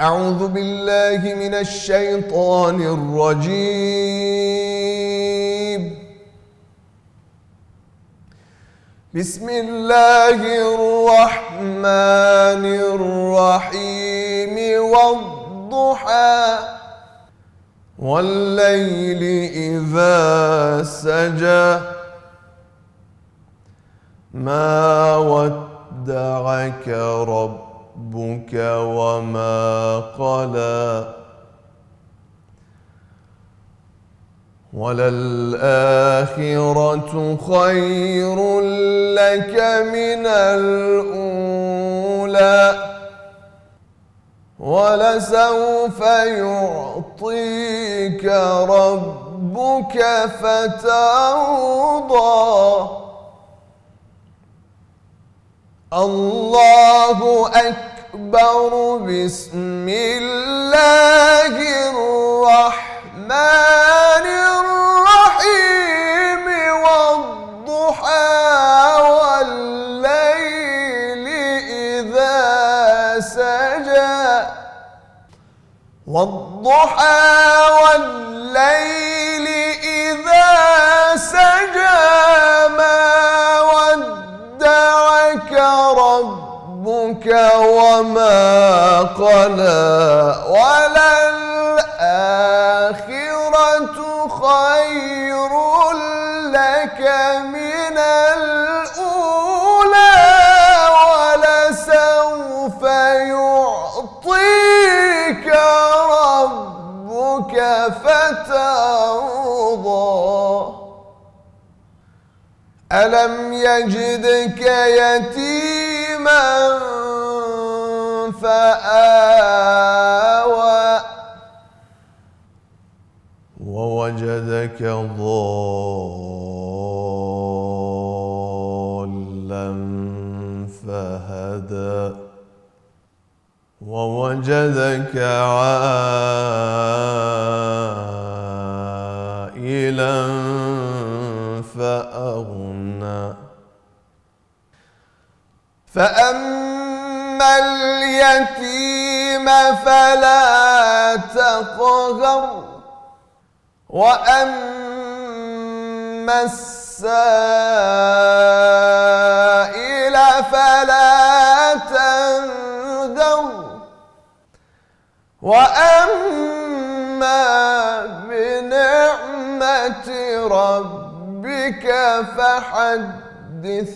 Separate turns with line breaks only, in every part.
أعوذ بالله من الشيطان الرجيم. بسم الله الرحمن الرحيم. والضحى والليل إذا سجى ما ودعك ربك وما قلى وللآخرة خير لك من الأولى ولسوف يعطيك ربك فترضى. الله أكبر. بسم الله الرحمن الرحيم. والضحى والليل إذا سجى والضحى والليل إذا سجى ما ودعك ربك وما قلى وللآخرة خير لك من الأولى ولسوف يعطيك ربك فترضى. ألم يجدك يتيما فآوى ووجدك ضالا فهدى ووجدك عائلا فأغنى. فأما اليتيم فلا تقهر وأما السائل فلا تنهر وأما بنعمة ربك فحدث.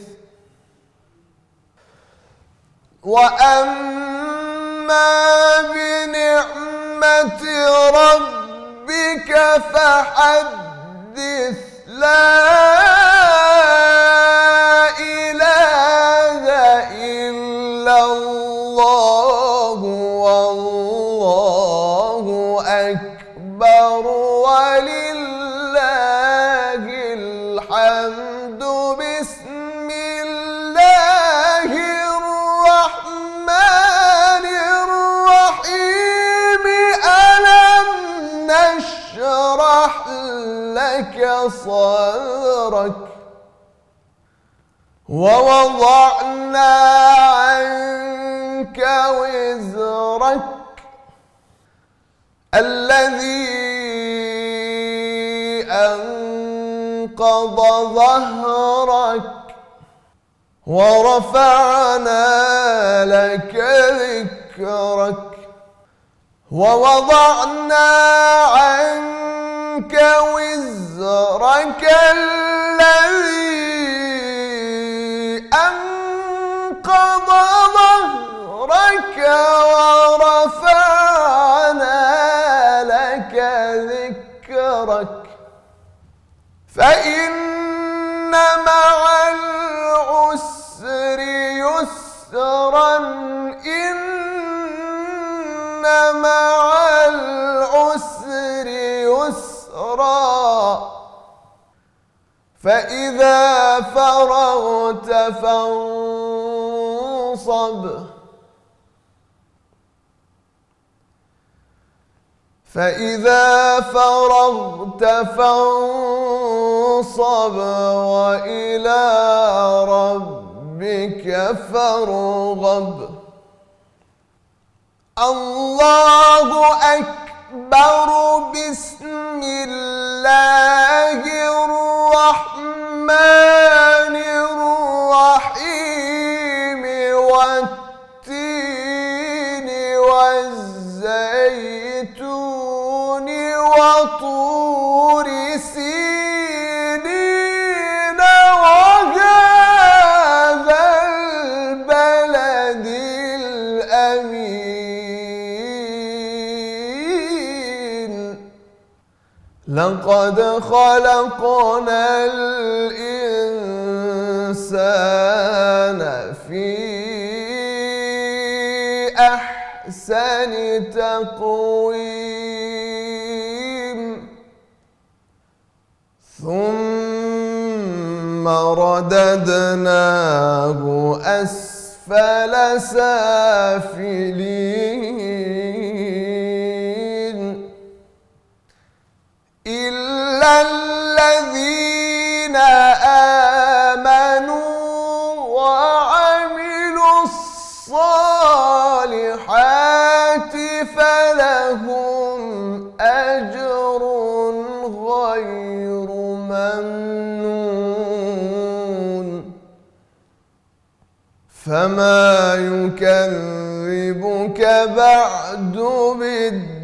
وأما بنعمة ربك فحدث. لا إله إلا الله والله أكبر ولله الحمد. بسم الله الرحمن الرحيم. ألم نشرح لك صدرك ووضعنا عنك وزرك الذي أنقض ظهرك ورفعنا لك ذكرك ووضعنا عنك وزرك الذي أنقض ظهرك ورفعنا لك ذكرك. فإن مع العسر يسرا إن مع العسر يسرا فإذا فرغت فانصب وإلى ربك فارغب. الله أكبر. بسم الله الرحمن الرحيم. والتين والزيتون وطور سينين وهذا البلد الأمين. لقد خلقنا الإنسان في أحسن تقويم. ثم رددناه أسفل سافلين. إلا الذين آمنوا وعملوا الصالحات فلهم أجر غير ممنون. فما يكذبك بعد بالدين.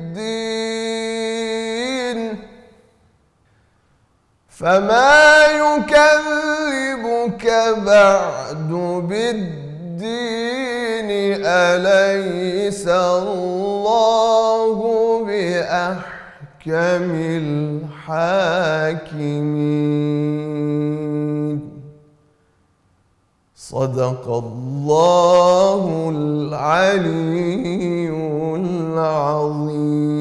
فما يكذبك بعد بالدين. أليس الله بأحكم الحاكمين. صدق الله العلي العظيم.